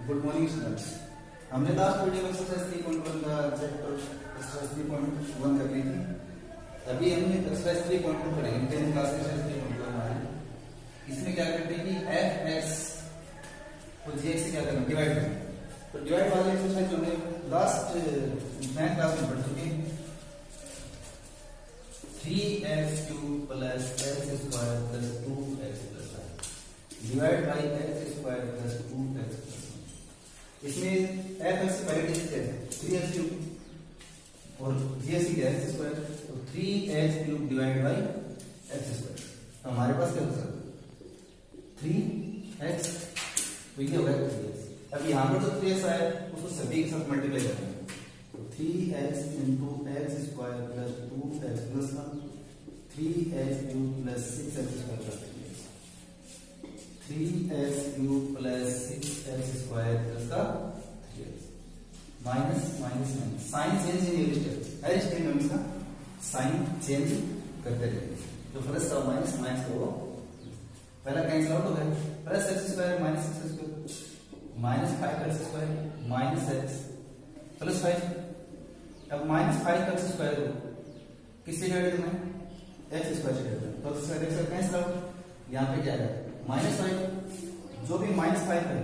Good morning students. हमने last video में exercise 3.1 का चैप्टर एक्सरसाइज 3.1 कर ली थी। अभी हम एक्सरसाइज 3.2 करेंगे। 10th क्लास एक्सरसाइज 3.1 हमारी। इसमें क्या करते हैं कि fx को gx से क्या करना, डिवाइड करना। तो डिवाइड वाली एक्सरसाइज जो हमने लास्ट 9th क्लास में पढ़ चुके हैं। 3x³ plus x² plus 2x plus 5 divide by x² plus 2x plus 1। इसमें f से पहले डिजिट है 3x³ और gx क्या है x², तो 3x³ डिवाइड बाई x²। तो हमारे पास क्या होगा 3x, तो ये होगा 3x। अब यहाँ पर जो 3x आया उसको सभी के साथ मल्टीप्लाई करना है, तो 3x into x² plus 2x plus 1, 3x³ plus 6x² plus 3x³ plus 6x² plus का 3x minus minus minus sine change in list है, स्टेप में इसका साइन चेंज करते रहेंगे। तो प्लस का माइनस माइनस का वो पहला कैंसिल आउट हो गया, plus x² minus x² minus 5x² minus x plus 5। अब माइनस 5x² किससे डिवाइड करना है, x² से डिवाइड करना है। तो x कैंसिल आउट, यहाँ पे क्या है -5, जो भी -5 है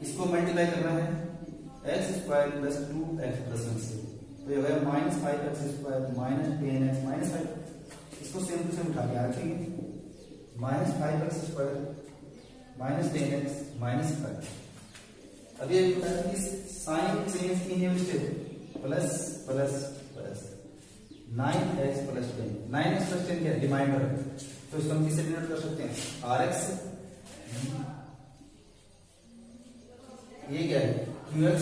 इसको मल्टीप्लाई करना है x² प्लस 2x प्लस 1 से, तो ये होगा -5x² माइनस 10x माइनस 5। इसको सेम टू सेम उठा के रखेंगे, -5x² माइनस 10x माइनस 5। अब ये बता दें कि sine change in unit step plus plus plus 9x plus 10, 9x plus 10 क्या है, रिमाइंडर है, तो इसको हम किससे डिनोट कर सकते हैं, rx। ये क्या है qx,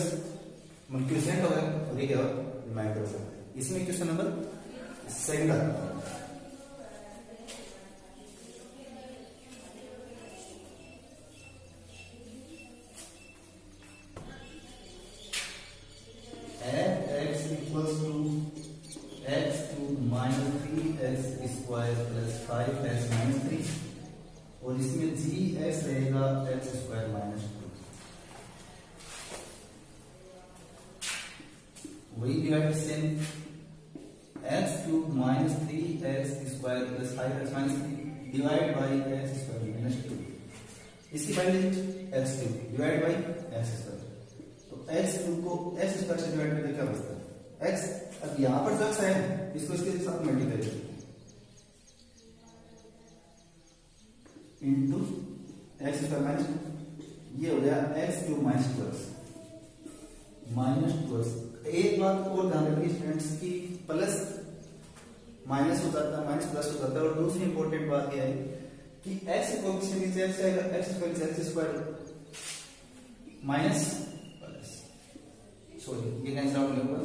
क्यूसेंट हो गया, और ये क्या होगा रिमाइंडर होगा। इसमें क्वेश्चन नंबर सेकंड आता है। f(x) equals to x³ minus 3x² plus 5x minus 3, और इसमें gx रहेगा x² माइनस 2। वही divide same x³ minus 3x² plus 5x minus 3 divide by x² minus 2। इसकी पहले x³ डिवाइड बाई x², तो x³ को x² से डिवाइड करके क्या बचता है x। अब यहां पर जो x है इसको इसके साथ मल्टीप्लाई करें इंटू x² माइनस 2, ये हो गया x³ minus 2x minus 2x। एक बात और ध्यान रखिए स्टूडेंट्स की, प्लस माइनस हो जाता है, माइनस प्लस हो जाता है। और दूसरी इंपॉर्टेंट बात यह है कि x को किसके नीचे x आएगा, x² माइनस प्लस, सॉरी ये कैंसिल आउट होगा,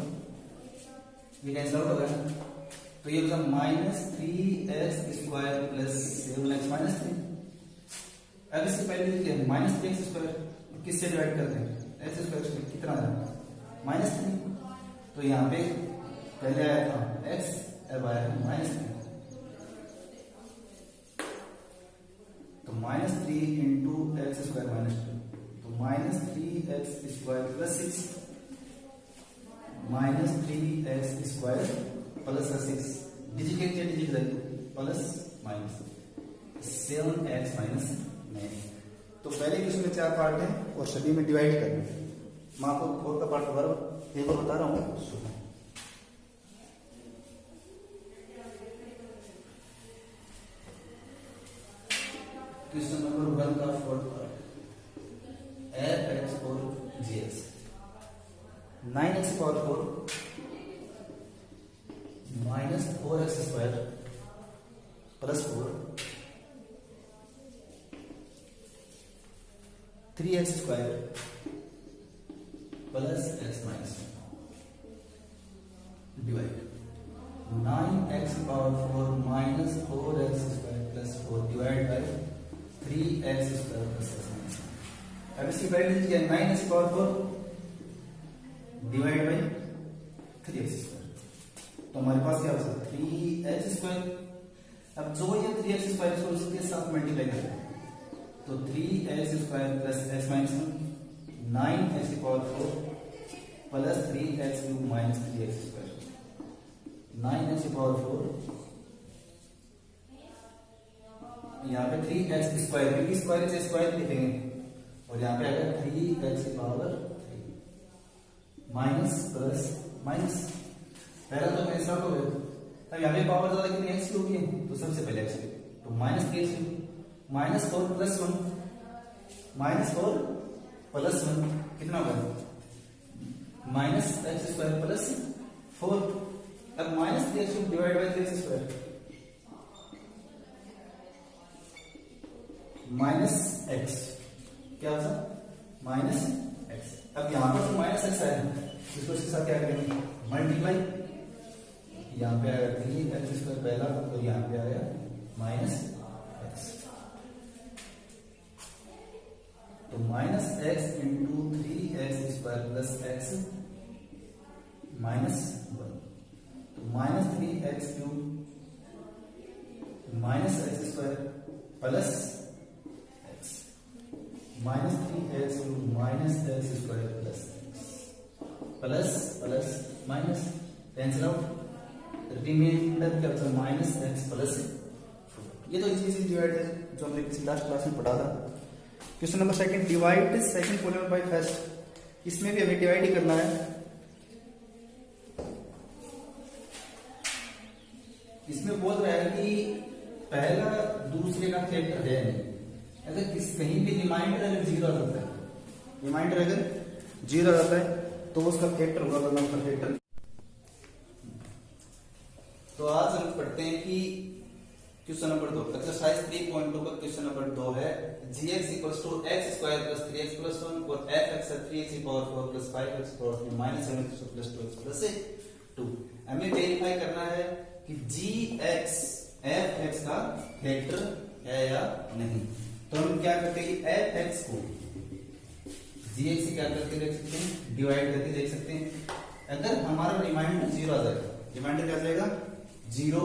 ये कैंसिल आउट होगा, तो ये होगा -3x² प्लस 7x माइनस 3। अब इससे पहले क्या है -3x², किससे डिवाइड करते हैं x² से, कितना है -3, तो यहाँ पे पहले आया था x, अब आया है -3, तो -3 इंटू x² माइनस 2, तो -3x² plus 6 -3x² plus 6, digit के डिजिट जाएगी प्लस माइनस 7x माइनस 9। तो पहले क्वेश्चन में 4 पार्ट है और सभी में डिवाइड करना है। मैं आपको 4 का पार्ट दोबारा एक बार बता रहा हूँ, सुनो। क्वेश्चन नंबर 1 का 4th पार्ट, f(x) और gx 9x power 4 minus 4x² plus 4 3x² plus x minus divide 9x power 4 minus 4x² plus 4 divide by 3x² plus x minus. अब इसकी वैल्यू क्या है, 9x power 4 divide by 3x², तो हमारे पास क्या होगा 3x²। अब जो ये 3x² इसको इसके साथ मल्टीप्लाई करें, तो 3x² plus x minus 1 9 4 plus 3x³ minus 3x²। 9x⁴ यहाँ पे 3x² क्योंकि स्क्वायर से स्क्वायर लिखेंगे और यहाँ पे आएगा 3x³ माइनस प्लस माइनस। पहला तो मेरे साथ हो गया। अब यहाँ पे पावर ज्यादा कितनी x की होगी तो सबसे पहले x की तो minus 3x³ minus 4 plus 1 minus 4 plus 1 कितना होगा माइनस x² प्लस 4। अब minus 3x³ divide by 3x² minus x क्या होगा माइनस x। अब यहां पर जो माइनस x है इसको इसके साथ क्या करेंगे मल्टीप्लाई। यहाँ पे आएगा 3x² पहला और यहाँ पे आएगा माइनस x। तो minus x into 3x² plus x minus 1 तो minus 3x³ minus x² plus x minus 3x³ minus x² plus x plus plus minus cancel out reminder क्या बचा माइनस x प्लस 4। ये तो इसी से डिवाइड है जो हमने किसी लास्ट क्लास में पढ़ा था। Question number second divide second polynomial by first. इसमें भी हमें डिवाइड ही करना है। इसमें बोल रहा है कि पहला दूसरे का फैक्टर है नहीं। अगर कहीं भी रिमाइंडर अगर 0 आ जाता है रिमाइंडर अगर 0 आ जाता है तो उसका फैक्टर होगा वरना उसका फैक्टर। तो आज हम पढ़ते हैं कि क्वेश्चन नंबर 2 एक्सरसाइज 3.2 का क्वेश्चन नंबर 2 है gx = x² + 3x + 1 और f(x) 3x⁴ + 5x⁴ minus 7x + 2x + 2। हमें वेरीफाई करना है कि gx f(x) का फैक्टर है या नहीं। तो हम क्या करते हैं कि f(x) को gx से क्या करके देख सकते हैं डिवाइड करके देख सकते हैं। अगर हमारा रिमाइंडर 0 आ जाएगा रिमाइंडर क्या जाएगा 0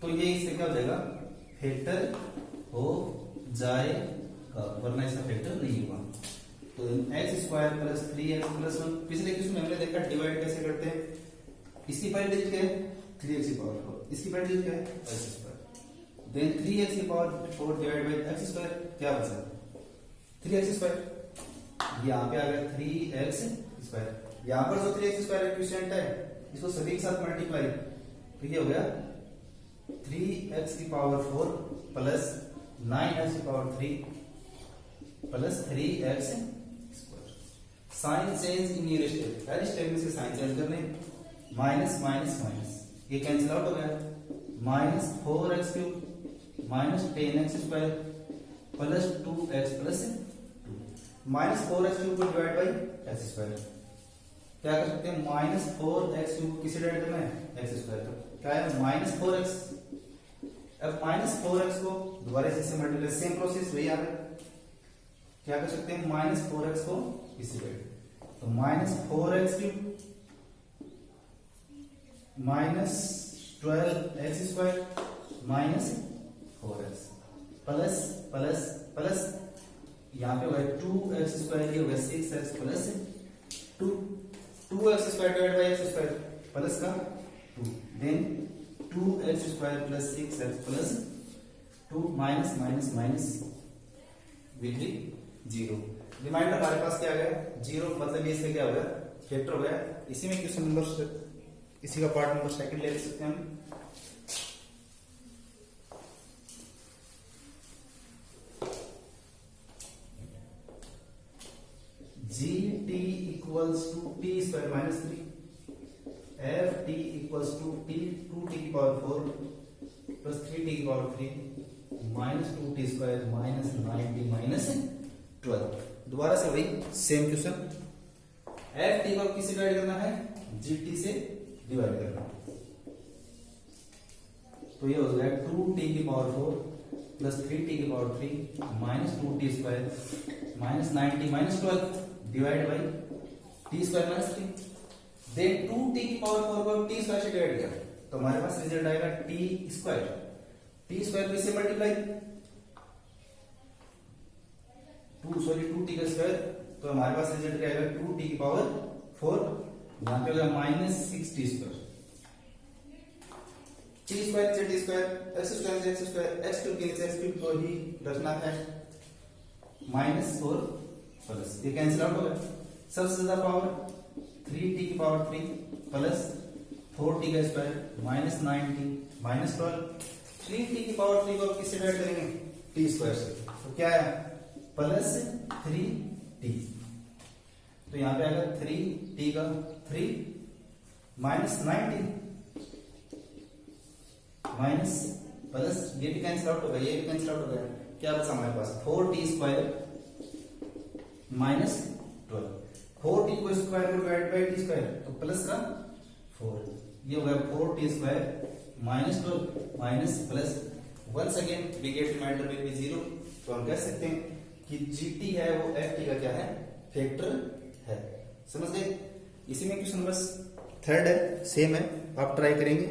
तो ये इससे क्या हो जाएगा फैक्टर हो जाएगा वरना इसका फैक्टर नहीं होगा। तो x² + 3x + 1 पिछले क्वेश्चन में हमने देखा डिवाइड कैसे करते हैं। इसकी पहली डिजिट क्या है 3x⁴ इसकी पहली डिजिट क्या है x²। Then 3x⁴ divide by x² क्या बचा 3x²। यहाँ पे आ गया 3x²। यहाँ पर जो 3x² कोएफिशिएंट है इसको सभी के साथ मल्टीप्लाई तो ये हो गया 3x⁴ plus 9x⁴ plus 3x²। Sine change in unit step हर स्टेप में से साइन चेंज करने माइनस माइनस माइनस ये कैंसिल आउट हो गया minus 4x³ minus 10x² plus 2x plus 2 minus 4x³ को डिवाइड बाई x²। क्या कर सकते हैं माइनस 4x³ किसे डिवाइड करना है x²। तो क्या है माइनस 4x। अब माइनस 4x को दोबारा से मल्टीप्लाई सेम प्रोसेस वही आ रहा है। क्या कर सकते हैं माइनस 4x को इसे डिवाइड तो minus 4x³ minus 12x² minus 4x plus plus plus यहाँ पे होगा 2x² ये होगा 6x plus 2 2x² divide by x² plus का 2 then 2x² plus 6x plus 2 minus minus minus with 0। Reminder हमारे पास क्या आ गया 0 मतलब ये इसका क्या हो गया फैक्टर हो गया। इसी में क्वेश्चन नंबर इसी का पार्ट नंबर सेकंड ले सकते हैं हम। gt = t² - 3 ft = t 2t⁴ plus 3t⁴ minus 2t² minus 9t minus 12। दोबारा से वही सेम क्वेश्चन ft को किससे डिवाइड करना है gt से डिवाइड करना तो ये हो जाएगा 2t⁴ plus 3t⁴ minus 2t² minus 9t minus 12 divide by t² minus 3। Then 2t⁴ को t² से डिवाइड किया तो हमारे पास रिजल्ट आएगा t² को इससे मल्टीप्लाई टू टी का स्क्वायर, तो हमारे पास रिजल्ट क्या आएगा 2t की पावर 4, यहाँ पे होगा minus 6t square, T square से टी स्क्वायर, एक्स स्क्वायर से एक्स स्क्वायर, एक्स क्यूब के नीचे एक्स क्यूब को ही रखना है, माइनस 4 प्लस ये कैंसिल आउट हो गया, सबसे ज्यादा पावर 3t की पावर 3 प्लस 4t का square minus 9t minus 12, 3t की पावर 3 को किससे डिवाइड करेंगे t स्क्वायर से, तो क्या है प्लस 3t, तो यहाँ पे आएगा 3t का 3 माइनस 9t माइनस प्लस ये भी कैंसिल आउट हो गया, ये भी कैंसिल आउट हो गया, क्या बचा हमारे पास 4t स्क्वायर माइनस 12, 4t को स्क्वायर को डिवाइड बाय t स्क्वायर तो प्लस का 4, ये हो गया 4t square minus 12 minus plus, once again we get remainder will be 0, तो हम कह सकते हैं कि gt है वो ft का क्या है फैक्टर है, समझ गए। इसी में क्वेश्चन नंबर 3 है, सेम है, आप ट्राई करेंगे।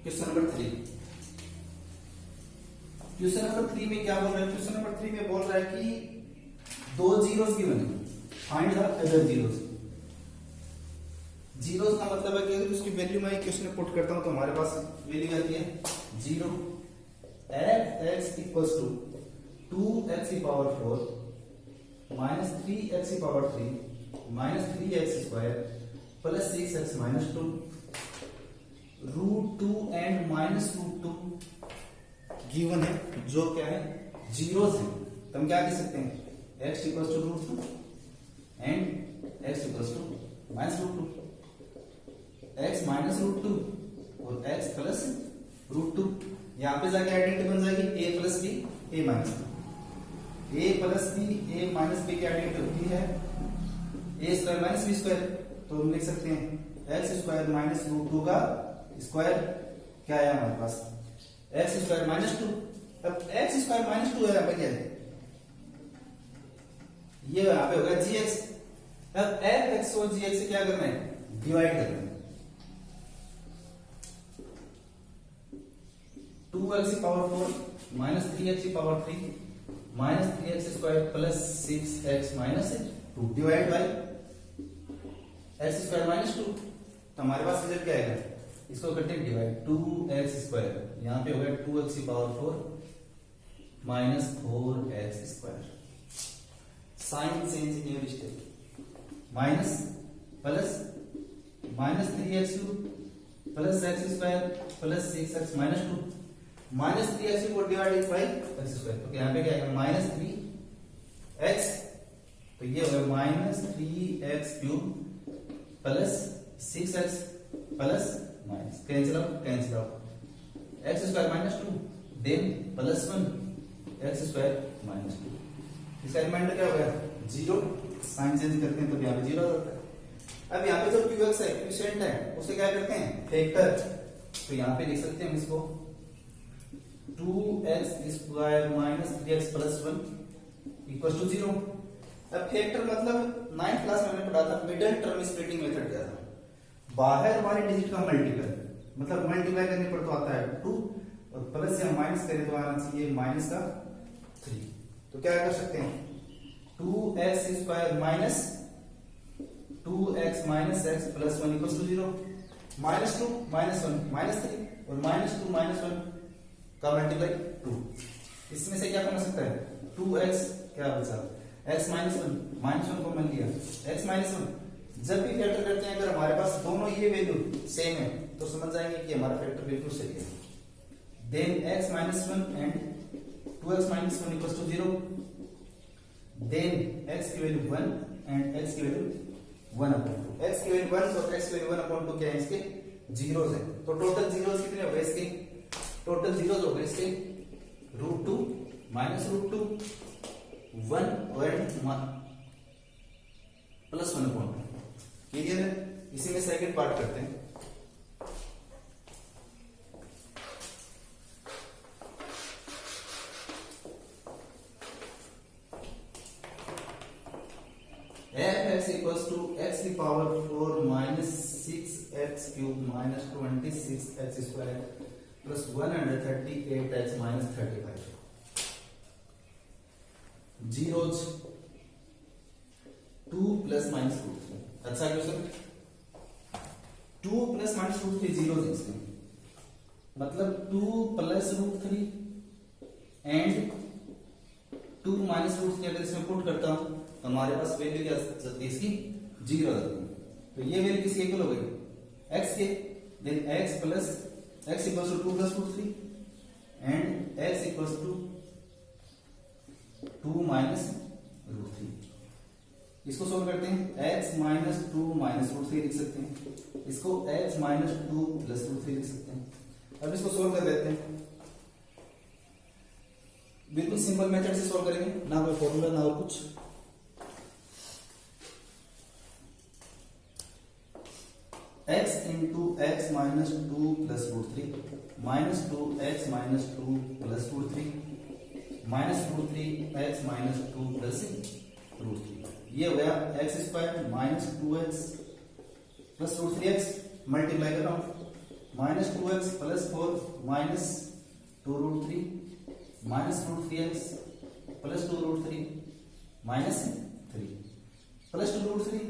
क्वेश्चन नंबर 3, क्वेश्चन नंबर 3 में क्या बोल रहा है, क्वेश्चन नंबर 3 में बोल रहा है कि दो जीरोस गिवन है, find the other zeros. Zeros का मतलब है कि अगर उसकी वैल्यू मैं क्वेश्चन में पुट करता हूं तो हमारे पास वैल्यू आती है 0, f(x) इक्वल्स टू 2x की पावर 4 माइनस 3x की power 3 minus 3x square plus 6x minus 2 root 2 and minus root 2 given है, जो क्या है जीरोस है, तो हम क्या कह सकते हैं x equals to root 2 and x equals to minus root 2, x minus root 2 और x प्लस रूट 2, यहाँ पे जाके आइडेंटिटी बन जाएगी a plus b a minus b, a plus b a minus b की आइडेंटिटी होती है a square minus b square, तो हम लिख सकते हैं x स्क्वायर माइनस रूट 2 का स्क्वायर क्या है हमारे पास एक्स स्क्वायर माइनस 2, अब एक्स स्क्वायर माइनस 2 है यहाँ पे क्या है, ये यहाँ पे होगा जी एक्स, अब एफ एक्स और जी एक्स से क्या करना है डिवाइड करना है, 2x की पावर 4 माइनस 3x की power 3 minus 3x square plus 6x minus 2 divide by x square minus 2, तो हमारे पास रिजल्ट क्या आएगा, इसको करते हैं डिवाइड 2x स्क्वायर, यहाँ पे हो गया 2x की power 4 minus 4x square, sign change in unit step, minus plus minus 3x cube plus x square plus 6x minus 2 minus 3x को डिवाइडेड बाई x स्क्वायर, तो यहाँ पे क्या आएगा माइनस 3x, तो ये हो गया minus 3x cube plus 6x plus minus cancel out x square minus 2 then plus 1 x square minus 2, इसका रिमाइंडर क्या हो गया 0, साइन चेंज करते हैं तो यहाँ पे 0 आ जाता है। अब यहाँ पे जो qx है क्वोशिएंट है उसे क्या करते हैं फैक्टर, तो यहाँ पे लिख सकते हैं हम इसको 2x square minus 3x plus 1 equal to 0। अब फैक्टर मतलब 9th क्लास में हमने पढ़ा था मिडिल टर्म स्प्लिटिंग मेथड क्या था, बाहर वाले डिजिट का मल्टीपल, मतलब मल्टीप्लाई करने पर तो आता है 2 और प्लस से हम माइनस करें तो आना चाहिए माइनस का 3, तो क्या कर सकते हैं 2x square minus 2x minus x plus 1 equal to 0, minus 2 minus 1 minus 3 और माइनस 2 माइनस 1 का मल्टीप्लाई 2, इसमें से क्या बन सकता है 2x क्या बचा x माइनस 1 को मान लिया x माइनस 1, जब भी फैक्टर करते हैं अगर हमारे पास दोनों ये वैल्यू सेम है तो समझ जाएंगे कि हमारा फैक्टर बिल्कुल सही है, then x minus 1 and 2x minus 1 equal to 0, then x की वैल्यू 1 एंड x की वैल्यू 1 अपॉन 2, x की वैल्यू 1 और x की वैल्यू 1 अपॉन 2 क्या है इसके जीरोस है, तो टोटल जीरोस कितने हो गए इसके, टोटल जीरोस हो गए इसके रूट 2 माइनस रूट 2 1 और प्लस 1 अपॉन 2, क्लियर है। इसी में सेकंड पार्ट करते हैं, f(x) इक्वल्स टू x की power 4 minus 6x cube minus 26x square plus 138x minus 35, zeros plus minus root three. अच्छा question, 2 plus minus root three zero है इसमें, मतलब 2 plus root three and 2 minus root three अगर इसमें put करता हूं तो हमारे पास वैल्यू क्या आती है इसकी, जीरो आती है। तो ये वैल्यू किसके इक्वल हो गई, x के, then x plus x equals to 2 plus root three and x equals to 2 minus root three. इसको सोल्व करते हैं, x minus 2 minus root three लिख सकते हैं, इसको x minus 2 plus root three लिख सकते हैं। अब इसको सोल्व कर लेते हैं, बिल्कुल सिंपल मेथड से सोल्व करेंगे, ना कोई फॉर्मूला ना और कुछ। x into x minus 2 plus root three minus 2x minus 2 plus root three minus root three x minus 2 plus root three, ये हो गया x square minus 2x plus root three x, multiply कर रहा हूं, minus 2x plus 4 minus 2 root three minus root three x plus 2 root three minus 3 plus 2 root three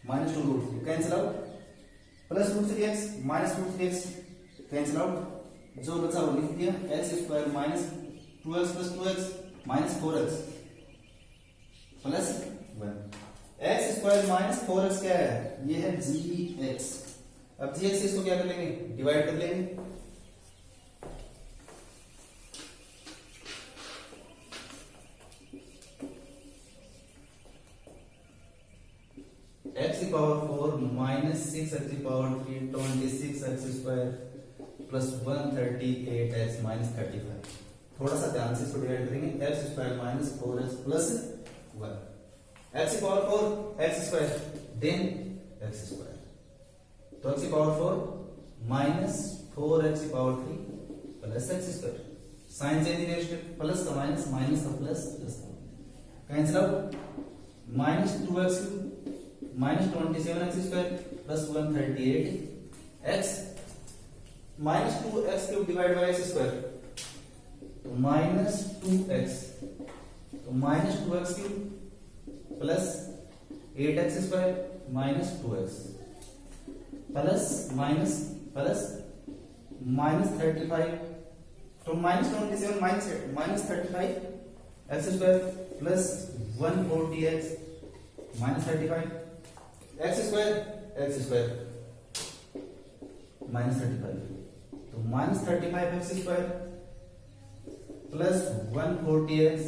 minus 2 root three cancel out, plus root three x minus root three x cancel out, जो बचा वो लिख दिया, x square minus 2x plus 2x minus 4x plus 1, x square minus 4x क्या है, ये है gx। अब gx से इसको क्या कर लेंगे, डिवाइड कर लेंगे, x की पावर 4 माइनस 6x की power 3 26x square plus 138x minus 35। थोड़ा सा ध्यान से इसको डिवाइड करेंगे, x square minus 4x plus 1, x की power 4 x square then x square, तो एक्स की पावर 4 माइनस 4x की power 3 plus x square, sign change in plus का माइनस माइनस का प्लस प्लस का cancel out, minus 2x minus 27x square plus 138x minus 2x cube divide by x square, तो minus 2x, तो minus 2x cube plus 8x square minus 2x plus minus plus minus 35, तो minus 27 minus 35 x square plus 140x minus 35 x square minus 35, तो minus 35 x square plus 140x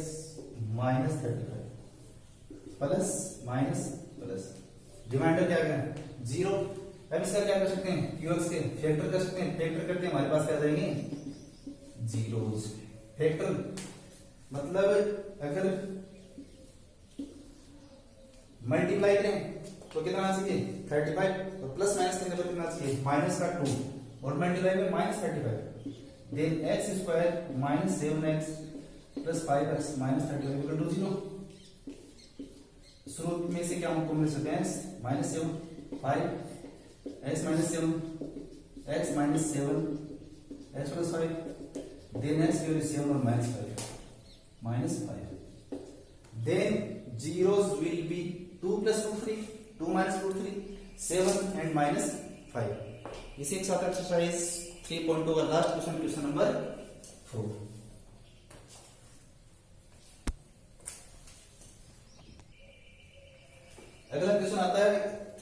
minus 35 plus minus plus, divider क्या है zero. अब इसका क्या कर सकते हैं, क्यूएक्स के फैक्टर कर सकते हैं, फैक्टर करते हैं हमारे पास क्या आ जाएंगे जीरोस, फैक्टर मतलब अगर मल्टीप्लाई करें तो कितना आना चाहिए 35, तो प्लस माइनस करने पर कितना चाहिए माइनस का 2 और मल्टीप्लाई में minus 35, then x square minus 7x plus 5x minus 35 equal to 0। शुरू में से क्या हमको मिल सकते हैं, minus 7 5 x minus 7 x minus 7 x plus 5, then x की वैल्यू 7 और minus 5, then zeros will be 2 plus root 3 2 minus root 3 7 and minus 5। इसी के साथ एक्सरसाइज 3.2 का लास्ट क्वेश्चन, क्वेश्चन नंबर 4। अगला क्वेश्चन आता है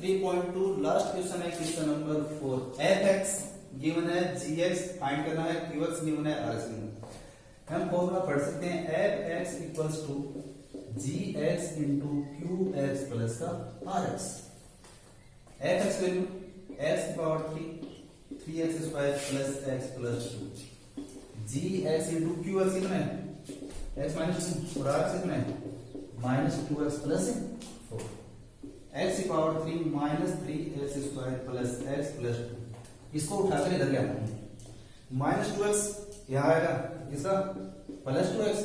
3.2 लास्ट क्वेश्चन है, क्वेश्चन नंबर 4। fx गिवन है, gx फाइंड करना है, qx गिवन है, rx गिवन है। हम फॉर्मूला पढ़ सकते हैं fx equals to gx into qx plus का rx। fx वैल्यू x की power 3x square plus x plus 2, gx into qx कितना है x माइनस 2 और rx कितना है माइनस 2x प्लस 4, x की power 3 minus 3x square plus x plus 2। इसको उठाकर इधर ले आना, माइनस 2x यहाँ आएगा, इसका प्लस 2x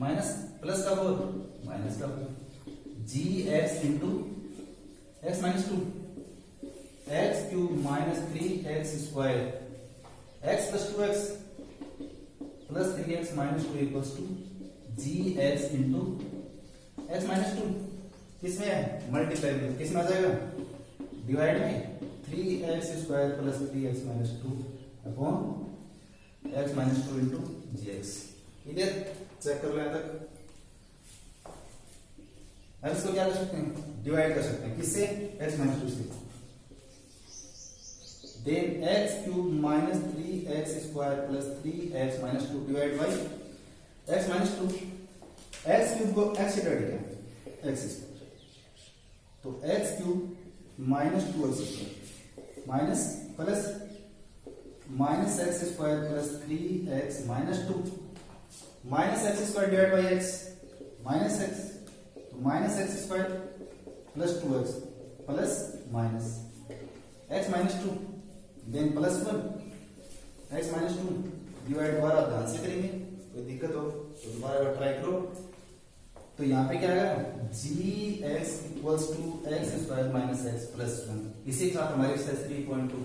माइनस प्लस का 4 माइनस का 4, gx into x minus 2 x cube minus 3x square x plus 2x plus 3x minus 2 equals to gx into x minus 2 किसमें है मल्टीप्लाई में, किसमें आ जाएगा डिवाइड में 3x² plus 3x minus 2 upon x minus 2 into gx। Clear, check कर लो यहां तक। अब इसको क्या कर सकते हैं डिवाइड कर सकते हैं किससे x माइनस 2 से, then x³ minus 3x² plus 3x minus 2 divide by x minus 2। x³ को x से डिवाइड किया x², तो x³ minus 2x² minus plus minus x² plus 3x minus 2 minus x² divide by x minus x, तो minus x² plus 2x plus minus x minus 2 then plus 1 x minus 2 divide दोबारा ध्यान से करेंगे, कोई दिक्कत हो तो दोबारा अगर ट्राई करो। तो यहाँ पे क्या आएगा gx equals to x² minus x plus 1। इसी के साथ हमारे 3.2